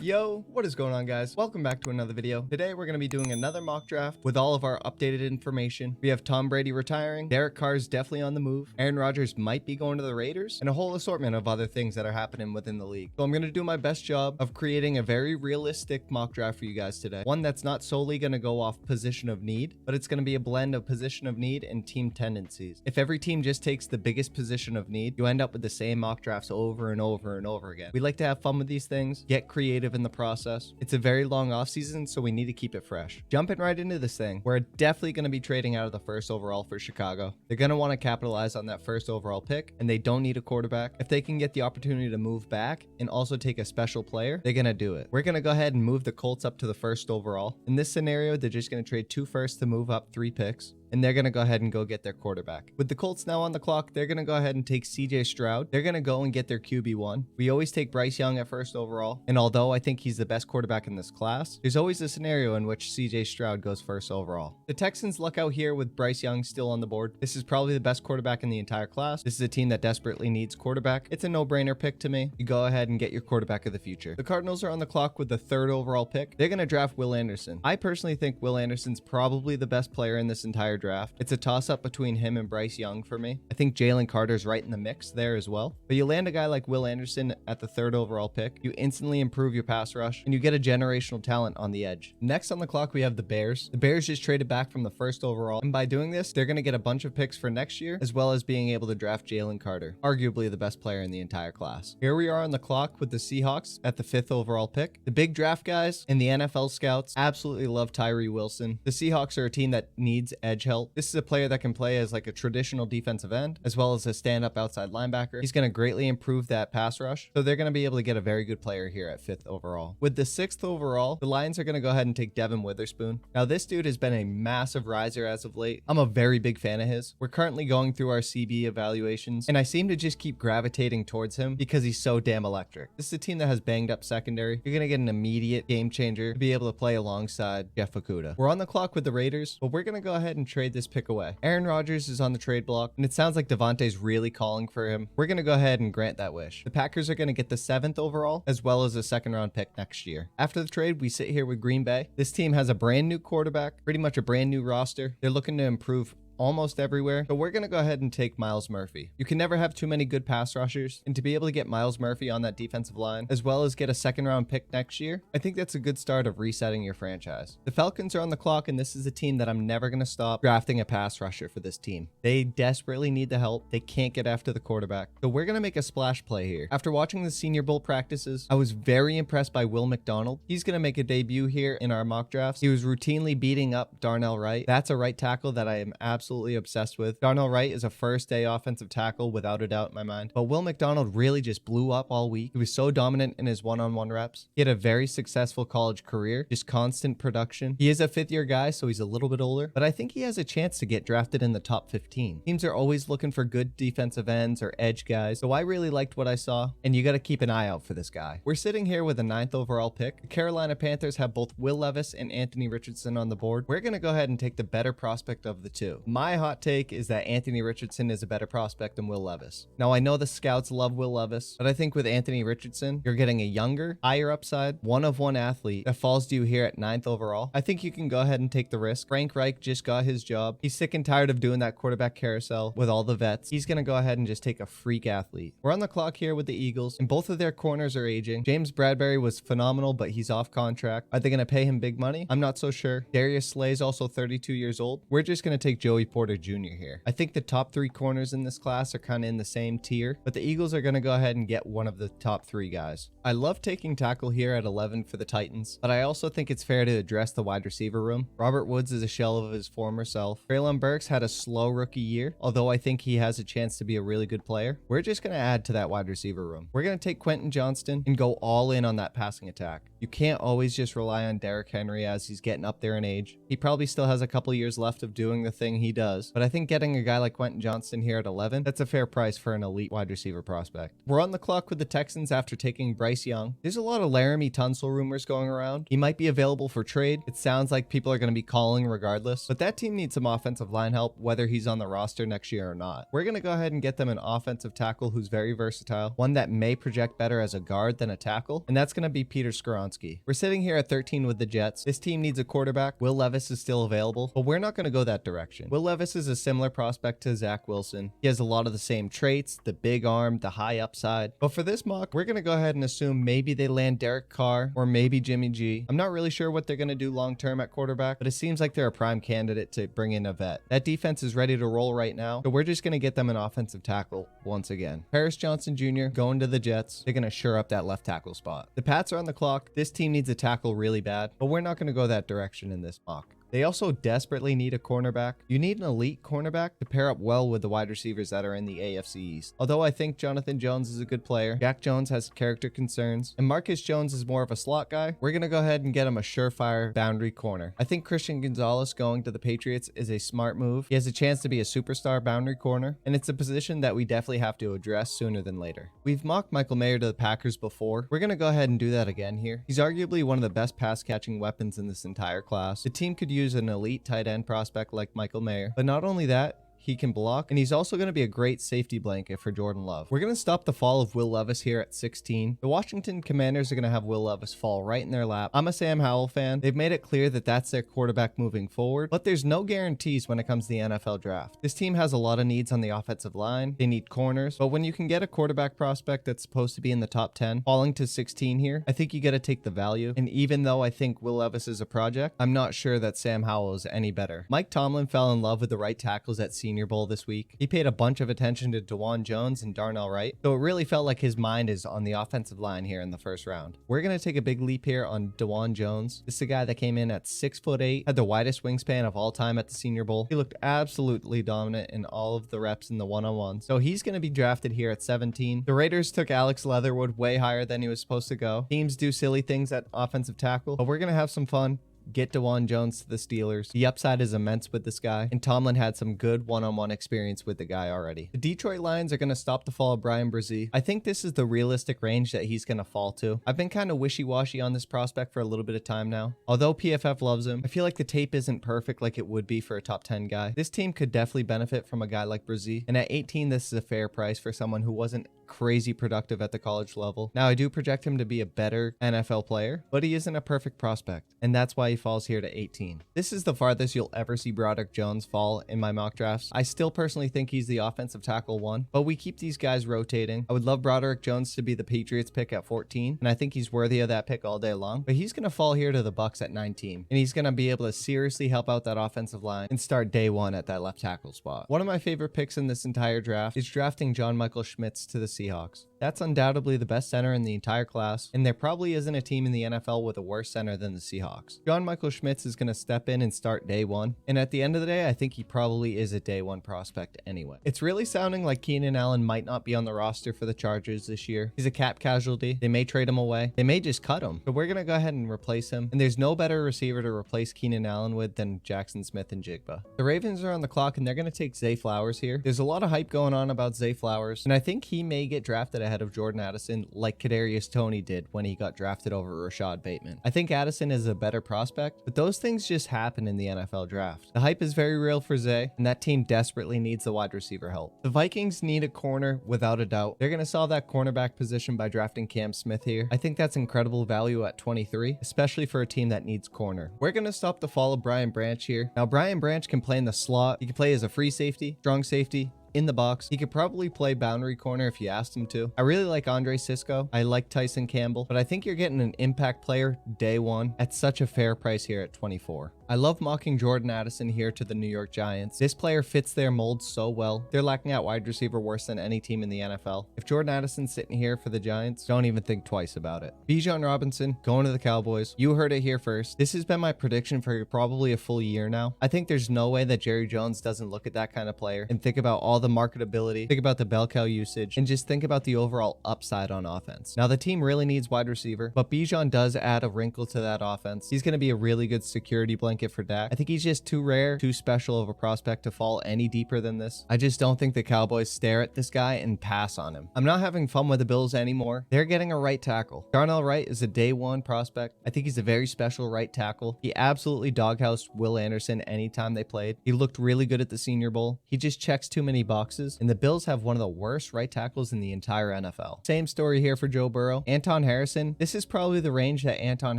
Yo, what is going on, guys? Welcome back to another video. Today we're going to be doing another mock draft with all of our updated information. We have Tom Brady retiring, Derek Carr's definitely on the move, Aaron Rodgers might be going to the Raiders, and a whole assortment of other things that are happening within the league. So I'm going to do my best job of creating a very realistic mock draft for you guys today. One that's not solely going to go off position of need, but it's going to be a blend of position of need and team tendencies. If every team just takes the biggest position of need, you end up with the same mock drafts over and over and over again. We like to have fun with these things, get creative in the process. It's a very long off season, so we need to keep it fresh. Jumping right into this thing, we're definitely going to be trading out of the first overall for Chicago. They're going to want to capitalize on that first overall pick, and they don't need a quarterback. If they can get the opportunity to move back and also take a special player, they're going to do it. We're going to go ahead and move the Colts up to the first overall. In this scenario, they're just going to trade 2 firsts to move up 3 picks. And they're going to go ahead and go get their quarterback. With the Colts now on the clock, they're going to go ahead and take CJ Stroud. They're going to go and get their QB1. We always take Bryce Young at first overall. And although I think he's the best quarterback in this class, there's always a scenario in which CJ Stroud goes first overall. The Texans luck out here with Bryce Young still on the board. This is probably the best quarterback in the entire class. This is a team that desperately needs quarterback. It's a no-brainer pick to me. You go ahead and get your quarterback of the future. The Cardinals are on the clock with the 3rd overall pick. They're going to draft Will Anderson. I personally think Will Anderson's probably the best player in this entire draft. It's a toss-up between him and Bryce Young for me. I think Jalen Carter's right in the mix there as well. But you land a guy like Will Anderson at the 3rd overall pick, you instantly improve your pass rush, and you get a generational talent on the edge. Next on the clock, we have the Bears. The Bears just traded back from the 1st overall, and by doing this, they're going to get a bunch of picks for next year, as well as being able to draft Jalen Carter, arguably the best player in the entire class. Here we are on the clock with the Seahawks at the 5th overall pick. The big draft guys and the NFL scouts absolutely love Tyree Wilson. The Seahawks are a team that needs edge help. This is a player that can play as like a traditional defensive end, as well as a stand-up outside linebacker. He's going to greatly improve that pass rush, so they're going to be able to get a very good player here at 5th overall. With the 6th overall, the Lions are going to go ahead and take Devin Witherspoon. Now, this dude has been a massive riser as of late. I'm a very big fan of his. We're currently going through our CB evaluations, and I seem to just keep gravitating towards him because he's so damn electric. This is a team that has banged up secondary. You're going to get an immediate game changer to be able to play alongside Jeff Okudah. We're on the clock with the Raiders, but we're going to go ahead and trade this pick away. Aaron Rodgers is on the trade block, and it sounds like Devontae's really calling for him. We're going to go ahead and grant that wish. The Packers are going to get the 7th overall, as well as a 2nd round pick next year. After the trade, we sit here with Green Bay. This team has a brand new quarterback, pretty much a brand new roster. They're looking to improve almost everywhere, but we're going to go ahead and take Myles Murphy. You can never have too many good pass rushers, and to be able to get Myles Murphy on that defensive line, as well as get a 2nd round pick next year, I think that's a good start of resetting your franchise. The Falcons are on the clock, and this is a team that I'm never going to stop drafting a pass rusher for this team. They desperately need the help. They can't get after the quarterback, so we're going to make a splash play here. After watching the Senior Bowl practices, I was very impressed by Will McDonald. He's going to make a debut here in our mock drafts. He was routinely beating up Darnell Wright. That's a right tackle that I am absolutely obsessed with. Darnell Wright is a first-day offensive tackle without a doubt in my mind. But Will McDonald really just blew up all week. He was so dominant in his one-on-one reps. He had a very successful college career, just constant production. He is a 5th-year guy, so he's a little bit older, but I think he has a chance to get drafted in the top 15. Teams are always looking for good defensive ends or edge guys, so I really liked what I saw, and you got to keep an eye out for this guy. We're sitting here with a 9th overall pick. The Carolina Panthers have both Will Levis and Anthony Richardson on the board. We're going to go ahead and take the better prospect of the two. My hot take is that Anthony Richardson is a better prospect than Will Levis. Now, I know the scouts love Will Levis, but I think with Anthony Richardson, you're getting a younger, higher upside, one-of-one athlete that falls to you here at 9th overall. I think you can go ahead and take the risk. Frank Reich just got his job. He's sick and tired of doing that quarterback carousel with all the vets. He's going to go ahead and just take a freak athlete. We're on the clock here with the Eagles, and both of their corners are aging. James Bradbury was phenomenal, but he's off contract. Are they going to pay him big money? I'm not so sure. Darius Slay's also 32 years old. We're just going to take Joey Porter Jr. here. I think the top 3 corners in this class are kind of in the same tier, but the Eagles are going to go ahead and get one of the top 3 guys. I love taking tackle here at 11 for the Titans, but I also think it's fair to address the wide receiver room. Robert Woods is a shell of his former self. Treylon Burks had a slow rookie year, although I think he has a chance to be a really good player. We're just going to add to that wide receiver room. We're going to take Quentin Johnston and go all in on that passing attack. You can't always just rely on Derrick Henry as he's getting up there in age. He probably still has a couple years left of doing the thing he does, but I think getting a guy like Quentin Johnston here at 11, that's a fair price for an elite wide receiver prospect. We're on the clock with the Texans after taking Bryce Young. There's a lot of Laramie Tunsil rumors going around. He might be available for trade. It sounds like people are going to be calling regardless, but that team needs some offensive line help, whether he's on the roster next year or not. We're going to go ahead and get them an offensive tackle who's very versatile, one that may project better as a guard than a tackle, and that's going to be Peter Skoronski. We're sitting here at 13 with the Jets. This team needs a quarterback. Will Levis is still available, but we're not going to go that direction. Will Levis is a similar prospect to Zach Wilson. He has a lot of the same traits, the big arm, the high upside. But for this mock, we're going to go ahead and assume maybe they land Derek Carr or maybe Jimmy G. I'm not really sure what they're going to do long term at quarterback, but it seems like they're a prime candidate to bring in a vet. That defense is ready to roll right now, so we're just going to get them an offensive tackle once again. Paris Johnson Jr. going to the Jets. They're going to shore up that left tackle spot. The Pats are on the clock. This team needs a tackle really bad, but we're not going to go that direction in this mock. They also desperately need a cornerback. You need an elite cornerback to pair up well with the wide receivers that are in the AFC East. Although I think Jonathan Jones is a good player, Jack Jones has character concerns, and Marcus Jones is more of a slot guy, we're going to go ahead and get him a surefire boundary corner. I think Christian Gonzalez going to the Patriots is a smart move. He has a chance to be a superstar boundary corner, and it's a position that we definitely have to address sooner than later. We've mocked Michael Mayer to the Packers before. We're going to go ahead and do that again here. He's arguably one of the best pass catching weapons in this entire class. The team could use an elite tight end prospect like Michael Mayer, but not only that, he can block, and he's also going to be a great safety blanket for Jordan Love. We're going to stop the fall of Will Levis here at 16. The Washington Commanders are going to have Will Levis fall right in their lap. I'm a Sam Howell fan. They've made it clear that that's their quarterback moving forward, but there's no guarantees when it comes to the NFL draft. This team has a lot of needs on the offensive line. They need corners, but when you can get a quarterback prospect that's supposed to be in the top 10, falling to 16 here, I think you got to take the value. And even though I think Will Levis is a project, I'm not sure that Sam Howell is any better. Mike Tomlin fell in love with the right tackles at Senior Bowl this week. He paid a bunch of attention to DeJuan Jones and Darnell Wright, so it really felt like his mind is on the offensive line here in the first round. We're going to take a big leap here on DeJuan Jones. This is a guy that came in at 6'8", had the widest wingspan of all time at the Senior Bowl. He looked absolutely dominant in all of the reps in the one-on-one, so he's going to be drafted here at 17. The Raiders took Alex Leatherwood way higher than he was supposed to go. Teams do silly things at offensive tackle, but we're going to have some fun. Get DeJuan Jones to the Steelers. The upside is immense with this guy, and Tomlin had some good one-on-one experience with the guy already. The Detroit Lions are going to stop the fall of Brian Brzee. I think this is the realistic range that he's going to fall to. I've been kind of wishy-washy on this prospect for a little bit of time now. Although PFF loves him, I feel like the tape isn't perfect like it would be for a top 10 guy. This team could definitely benefit from a guy like Brzee, and at 18, this is a fair price for someone who wasn't crazy productive at the college level. Now, I do project him to be a better NFL player, but he isn't a perfect prospect, and that's why he falls here to 18. This is the farthest you'll ever see Broderick Jones fall in my mock drafts. I still personally think he's the offensive tackle one, but we keep these guys rotating. I would love Broderick Jones to be the Patriots pick at 14, and I think he's worthy of that pick all day long, but he's going to fall here to the Bucs at 19, and he's going to be able to seriously help out that offensive line and start day one at that left tackle spot. One of my favorite picks in this entire draft is drafting John Michael Schmitz to the Seahawks. That's undoubtedly the best center in the entire class, and there probably isn't a team in the NFL with a worse center than the Seahawks. John Michael Schmitz is going to step in and start day one, and at the end of the day, I think he probably is a day one prospect anyway. It's really sounding like Keenan Allen might not be on the roster for the Chargers this year. He's a cap casualty. They may trade him away. They may just cut him, but we're going to go ahead and replace him, and there's no better receiver to replace Keenan Allen with than Jackson Smith and Jigba. The Ravens are on the clock, and they're going to take Zay Flowers here. There's a lot of hype going on about Zay Flowers, and I think he may get drafted ahead of Jordan Addison like Kadarius Toney did when he got drafted over Rashad Bateman. I think Addison is a better prospect, but those things just happen in the NFL draft. The hype is very real for Zay, and that team desperately needs the wide receiver help. The Vikings need a corner without a doubt. They're going to solve that cornerback position by drafting Cam Smith here. I think that's incredible value at 23, especially for a team that needs corner. We're going to stop the fall of Brian Branch here. Now, Brian Branch can play in the slot. He can play as a free safety, strong safety, in the box. He could probably play boundary corner if you asked him to. I really like Andre Sisco. I like Tyson Campbell, but I think you're getting an impact player day one at such a fair price here at 24. I love mocking Jordan Addison here to the New York Giants. This player fits their mold so well. They're lacking at wide receiver worse than any team in the NFL. If Jordan Addison's sitting here for the Giants, don't even think twice about it. Bijan Robinson going to the Cowboys. You heard it here first. This has been my prediction for probably a full year now. I think there's no way that Jerry Jones doesn't look at that kind of player and think about all all the marketability, think about the bell cow usage, and just think about the overall upside on offense. Now, the team really needs wide receiver, but Bijan does add a wrinkle to that offense. He's going to be a really good security blanket for Dak. I think he's just too rare, too special of a prospect to fall any deeper than this. I just don't think the Cowboys stare at this guy and pass on him. I'm not having fun with the Bills anymore. They're getting a right tackle. Darnell Wright is a day one prospect. I think he's a very special right tackle. He absolutely doghoused Will Anderson anytime they played. He looked really good at the Senior Bowl. He just checks too many boxes, and the Bills have one of the worst right tackles in the entire NFL. Same story here for Joe Burrow. Anton Harrison, this is probably the range that Anton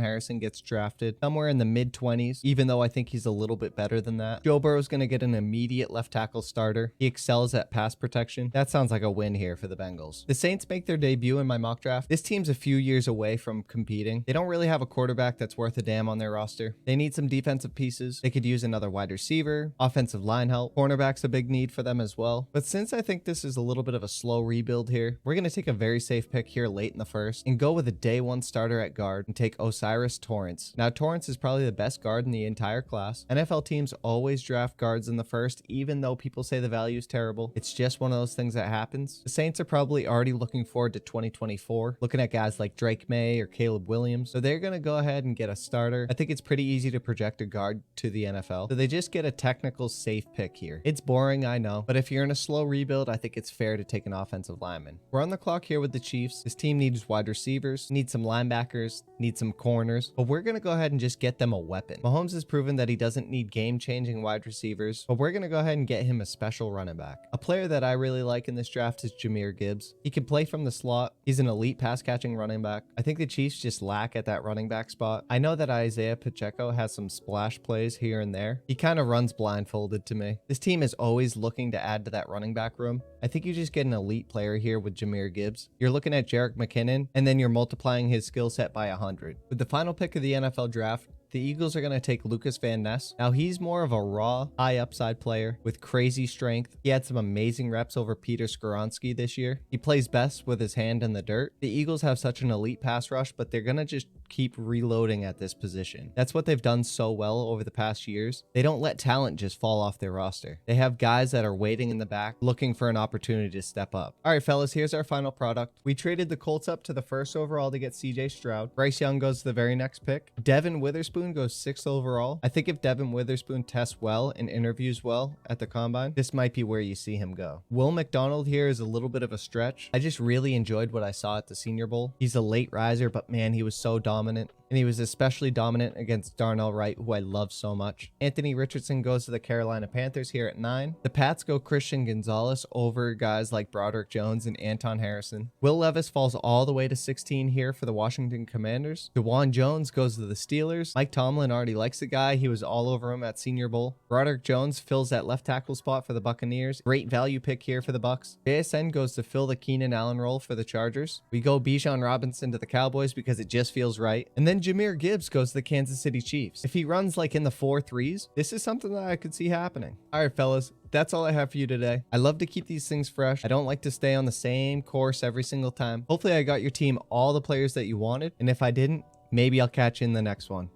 Harrison gets drafted, somewhere in the mid-20s, even though I think he's a little bit better than that. Joe Burrow's going to get an immediate left tackle starter. He excels at pass protection. That sounds like a win here for the Bengals. The Saints make their debut in my mock draft. This team's a few years away from competing. They don't really have a quarterback that's worth a damn on their roster. They need some defensive pieces. They could use another wide receiver, offensive line help. Cornerback's a big need for them as well. But since I think this is a little bit of a slow rebuild here, we're going to take a very safe pick here late in the first and go with a day one starter at guard and take Osiris Torrance. Now, Torrance is probably the best guard in the entire class. NFL teams always draft guards in the first, even though people say the value is terrible. It's just one of those things that happens. The Saints are probably already looking forward to 2024, looking at guys like Drake May or Caleb Williams. So they're going to go ahead and get a starter. I think it's pretty easy to project a guard to the NFL. So they just get a technical safe pick here. It's boring, I know, but if you're in a slow rebuild, I think it's fair to take an offensive lineman. We're on the clock here with the Chiefs. This team needs wide receivers, needs some linebackers, needs some corners, but we're going to go ahead and just get them a weapon. Mahomes has proven that he doesn't need game-changing wide receivers, but we're going to go ahead and get him a special running back. A player that I really like in this draft is Jahmyr Gibbs. He can play from the slot. He's an elite pass-catching running back. I think the Chiefs just lack at that running back spot. I know that Isaiah Pacheco has some splash plays here and there. He kind of runs blindfolded to me. This team is always looking to add to that running back room. I think you just get an elite player here with Jahmyr Gibbs. You're looking at Jerick McKinnon, and then you're multiplying his skill set by 100. With the final pick of the NFL draft, the Eagles are going to take Lucas Van Ness. Now, he's more of a raw, high upside player with crazy strength. He had some amazing reps over Peter Skoronski this year. He plays best with his hand in the dirt. The Eagles have such an elite pass rush, but they're going to just keep reloading at this position. That's what they've done so well over the past years. They don't let talent just fall off their roster. They have guys that are waiting in the back, looking for an opportunity to step up. All right, fellas, here's our final product. We traded the Colts up to the first overall to get CJ Stroud. Bryce Young goes to the very next pick. Devin Witherspoon goes 6th overall. I think if Devin Witherspoon tests well and interviews well at the combine, this might be where you see him go. Will McDonald here is a little bit of a stretch. I just really enjoyed what I saw at the Senior Bowl. He's a late riser, but man, he was so dominant. And he was especially dominant against Darnell Wright, who I love so much. Anthony Richardson goes to the Carolina Panthers here at 9. The Pats go Christian Gonzalez over guys like Broderick Jones and Anton Harrison. Will Levis falls all the way to 16 here for the Washington Commanders. DeJuan Jones goes to the Steelers. Mike Tomlin already likes the guy. He was all over him at Senior Bowl. Broderick Jones fills that left tackle spot for the Buccaneers. Great value pick here for the Bucs. JSN goes to fill the Keenan Allen role for the Chargers. We go Bijan Robinson to the Cowboys because it just feels right. And then Jahmyr Gibbs goes to the Kansas City Chiefs. If he runs like in the 4.3s, this is something that I could see happening. All right, fellas, that's all I have for you today. I love to keep these things fresh. I don't like to stay on the same course every single time. Hopefully I got your team all the players that you wanted. And if I didn't, maybe I'll catch you in the next one.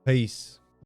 Peace.